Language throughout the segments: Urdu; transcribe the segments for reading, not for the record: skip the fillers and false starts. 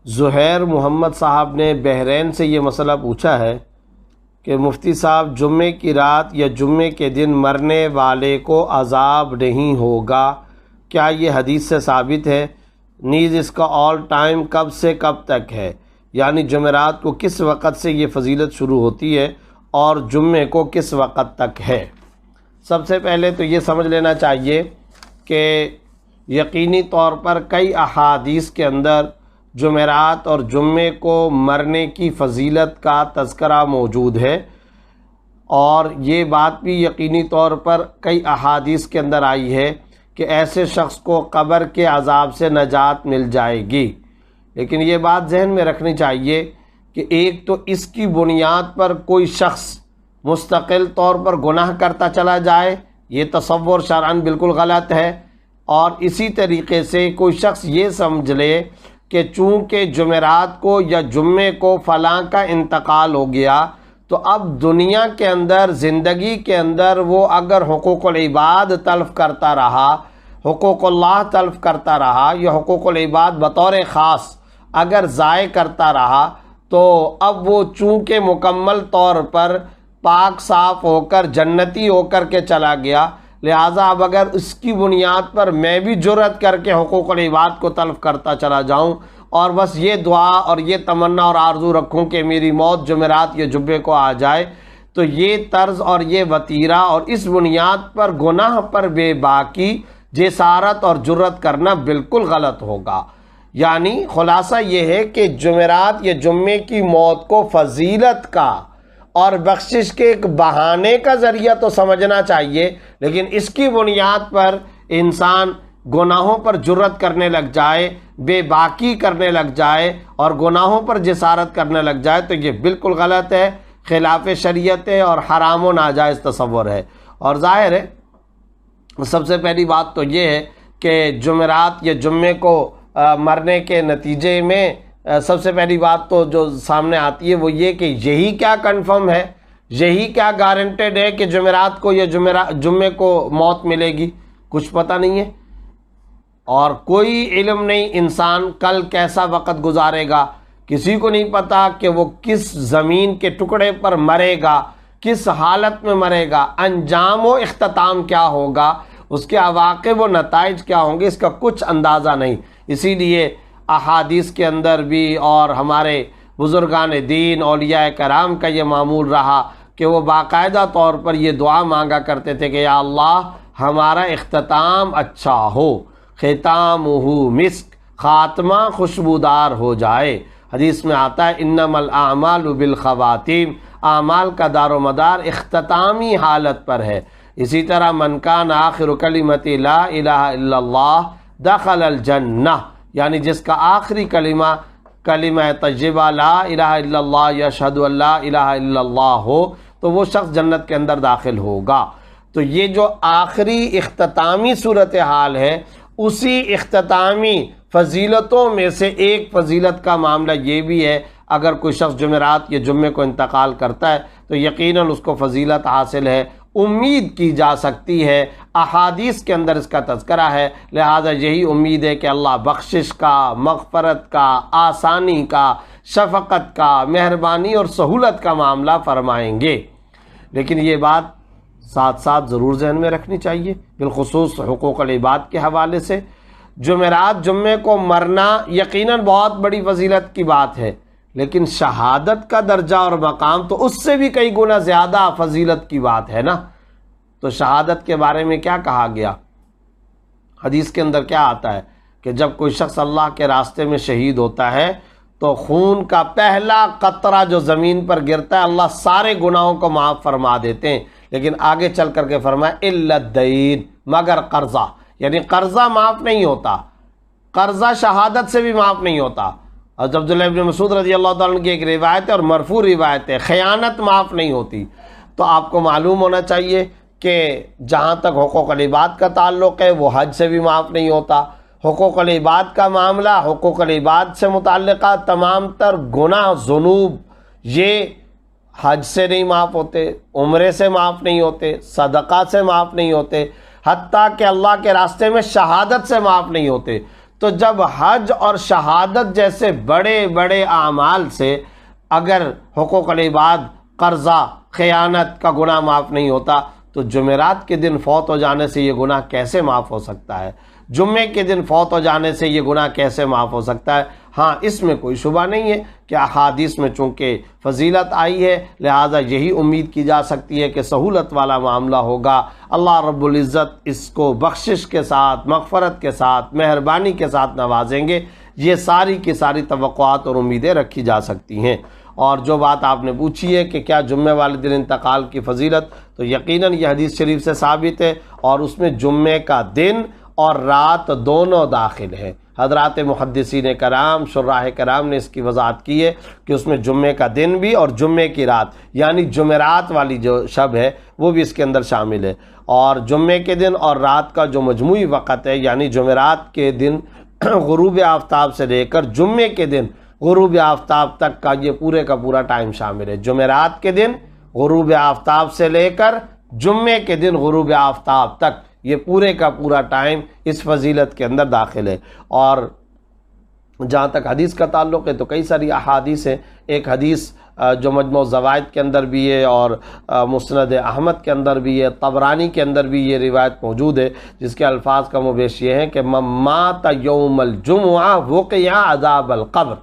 زہیر محمد صاحب نے بحرین سے یہ مسئلہ پوچھا ہے کہ مفتی صاحب جمعے کی رات یا جمعے کے دن مرنے والے کو عذاب نہیں ہوگا، کیا یہ حدیث سے ثابت ہے؟ نیز اس کا آل ٹائم کب سے کب تک ہے، یعنی جمعرات کو کس وقت سے یہ فضیلت شروع ہوتی ہے اور جمعے کو کس وقت تک ہے؟ سب سے پہلے تو یہ سمجھ لینا چاہیے کہ یقینی طور پر کئی احادیث کے اندر جمعرات اور جمعے کو مرنے کی فضیلت کا تذکرہ موجود ہے، اور یہ بات بھی یقینی طور پر کئی احادیث کے اندر آئی ہے کہ ایسے شخص کو قبر کے عذاب سے نجات مل جائے گی۔ لیکن یہ بات ذہن میں رکھنی چاہیے کہ ایک تو اس کی بنیاد پر کوئی شخص مستقل طور پر گناہ کرتا چلا جائے، یہ تصور شرعاً بالکل غلط ہے، اور اسی طریقے سے کوئی شخص یہ سمجھ لے کہ چونکہ جمعرات کو یا جمعے کو فلاں کا انتقال ہو گیا تو اب دنیا کے اندر زندگی کے اندر وہ اگر حقوق العباد تلف کرتا رہا، حقوق اللہ تلف کرتا رہا، یا حقوق العباد بطور خاص اگر ضائع کرتا رہا، تو اب وہ چونکہ مکمل طور پر پاک صاف ہو کر جنتی ہو کر کے چلا گیا، لہٰذا اب اگر اس کی بنیاد پر میں بھی جرأت کر کے حقوق العباد کو تلف کرتا چلا جاؤں اور بس یہ دعا اور یہ تمنا اور آرزو رکھوں کہ میری موت جمعرات یا جمعے کو آ جائے، تو یہ طرز اور یہ وتیرہ اور اس بنیاد پر گناہ پر بے باکی جسارت اور جرأت کرنا بالکل غلط ہوگا۔ یعنی خلاصہ یہ ہے کہ جمعرات یا جمعے کی موت کو فضیلت کا اور بخشش کے ایک بہانے کا ذریعہ تو سمجھنا چاہیے، لیکن اس کی بنیاد پر انسان گناہوں پر جرأت کرنے لگ جائے، بے باکی کرنے لگ جائے اور گناہوں پر جسارت کرنے لگ جائے تو یہ بالکل غلط ہے، خلاف شریعت ہے اور حرام و ناجائز تصور ہے۔ اور ظاہر ہے سب سے پہلی بات تو یہ ہے کہ جمعرات یا جمعے کو مرنے کے نتیجے میں سب سے پہلی بات تو جو سامنے آتی ہے وہ یہ کہ یہی کیا کنفرم ہے، یہی کیا گارنٹیڈ ہے کہ جمعرات کو یا جمعے کو موت ملے گی؟ کچھ پتہ نہیں ہے، اور کوئی علم نہیں انسان کل کیسا وقت گزارے گا، کسی کو نہیں پتا کہ وہ کس زمین کے ٹکڑے پر مرے گا، کس حالت میں مرے گا، انجام و اختتام کیا ہوگا، اس کے عواقب و نتائج کیا ہوں گے، اس کا کچھ اندازہ نہیں۔ اسی لیے احادیث کے اندر بھی اور ہمارے بزرگان دین اولیاء کرام کا یہ معمول رہا کہ وہ باقاعدہ طور پر یہ دعا مانگا کرتے تھے کہ یا اللہ ہمارا اختتام اچھا ہو، ختامہ مسک، خاتمہ خوشبودار ہو جائے۔ حدیث میں آتا ہے انما الاعمال بالخواتیم، اعمال کا دار و مدار اختتامی حالت پر ہے۔ اسی طرح من کان آخر کلمۃ لا الہ الا اللہ دخل الجنہ، یعنی جس کا آخری کلمہ طیبہ لا الہ الا اللہ یا اشہد ان لا الہ الا اللہ ہو تو وہ شخص جنت کے اندر داخل ہوگا۔ تو یہ جو آخری اختتامی صورتحال ہے، اسی اختتامی فضیلتوں میں سے ایک فضیلت کا معاملہ یہ بھی ہے، اگر کوئی شخص جمعرات یا جمعے کو انتقال کرتا ہے تو یقیناً اس کو فضیلت حاصل ہے، امید کی جا سکتی ہے، احادیث کے اندر اس کا تذکرہ ہے، لہذا یہی امید ہے کہ اللہ بخشش کا، مغفرت کا، آسانی کا، شفقت کا، مہربانی اور سہولت کا معاملہ فرمائیں گے۔ لیکن یہ بات ساتھ ساتھ ضرور ذہن میں رکھنی چاہیے، بالخصوص حقوق العباد کے حوالے سے، جمعرات جمعے کو مرنا یقیناً بہت بڑی فضیلت کی بات ہے، لیکن شہادت کا درجہ اور مقام تو اس سے بھی کئی گنا زیادہ فضیلت کی بات ہے نا۔ تو شہادت کے بارے میں کیا کہا گیا؟ حدیث کے اندر کیا آتا ہے کہ جب کوئی شخص اللہ کے راستے میں شہید ہوتا ہے تو خون کا پہلا قطرہ جو زمین پر گرتا ہے اللہ سارے گناہوں کو معاف فرما دیتے ہیں، لیکن آگے چل کر کے فرمایا الا الدین، مگر قرضہ، یعنی قرضہ معاف نہیں ہوتا، قرضہ شہادت سے بھی معاف نہیں ہوتا۔ حضرت عبداللہ ابن مسعود رضی اللہ تعالیٰ عنہ کی ایک روایت ہے اور مرفوع روایت ہے، خیانت معاف نہیں ہوتی۔ تو آپ کو معلوم ہونا چاہیے کہ جہاں تک حقوق العباد کا تعلق ہے وہ حج سے بھی معاف نہیں ہوتا۔ حقوق العباد کا معاملہ، حقوق العباد سے متعلقہ تمام تر گناہ ذنوب یہ حج سے نہیں معاف ہوتے، عمرے سے معاف نہیں ہوتے، صدقہ سے معاف نہیں ہوتے، حتیٰ کہ اللہ کے راستے میں شہادت سے معاف نہیں ہوتے۔ تو جب حج اور شہادت جیسے بڑے بڑے اعمال سے اگر حقوق العباد، قرضہ، خیانت کا گناہ معاف نہیں ہوتا تو جمعرات کے دن فوت ہو جانے سے یہ گناہ کیسے معاف ہو سکتا ہے؟ جمعے کے دن فوت ہو جانے سے یہ گناہ کیسے معاف ہو سکتا ہے؟ ہاں، اس میں کوئی شبہ نہیں ہے کہ احادیث میں چونکہ فضیلت آئی ہے لہٰذا یہی امید کی جا سکتی ہے کہ سہولت والا معاملہ ہوگا، اللہ رب العزت اس کو بخشش کے ساتھ، مغفرت کے ساتھ، مہربانی کے ساتھ نوازیں گے، یہ ساری کی ساری توقعات اور امیدیں رکھی جا سکتی ہیں۔ اور جو بات آپ نے پوچھی ہے کہ کیا جمعے والے دن انتقال کی فضیلت، تو یقیناً یہ حدیث شریف سے ثابت ہے، اور اس میں جمعے کا دن اور رات دونوں داخل ہیں۔ حضرات محدثین کرام، شراح کرام نے اس کی وضاحت کی ہے کہ اس میں جمعے کا دن بھی اور جمعے کی رات، یعنی جمعرات والی جو شب ہے وہ بھی اس کے اندر شامل ہے، اور جمعے کے دن اور رات کا جو مجموعی وقت ہے، یعنی جمعرات کے دن غروب آفتاب سے لے کر جمعے کے دن غروب آفتاب تک کا یہ پورے کا پورا ٹائم شامل ہے۔ جمعرات کے دن غروب آفتاب سے لے کر جمعے کے دن غروب آفتاب تک یہ پورے کا پورا ٹائم اس فضیلت کے اندر داخل ہے۔ اور جہاں تک حدیث کا تعلق ہے تو کئی ساری احادیث ہیں۔ ایک حدیث جو مجموع الزوائد کے اندر بھی ہے اور مسند احمد کے اندر بھی ہے، طبرانی کے اندر بھی یہ روایت موجود ہے، جس کے الفاظ کا مبیش یہ ہے کہ من مات یوم الجمعہ وقع عذاب القبر،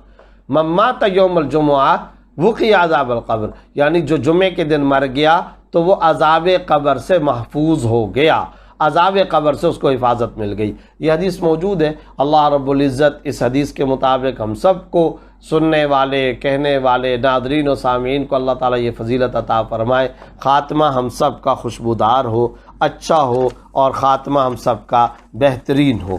من مات یوم الجمعہ وقع عذاب القبر، یعنی جو جمعے کے دن مر گیا تو وہ عذاب قبر سے محفوظ ہو گیا، عذاب قبر سے اس کو حفاظت مل گئی۔ یہ حدیث موجود ہے۔ اللہ رب العزت اس حدیث کے مطابق ہم سب کو، سننے والے، کہنے والے، ناظرین و سامعین کو اللہ تعالیٰ یہ فضیلت عطا فرمائے، خاتمہ ہم سب کا خوشبودار ہو، اچھا ہو، اور خاتمہ ہم سب کا بہترین ہو۔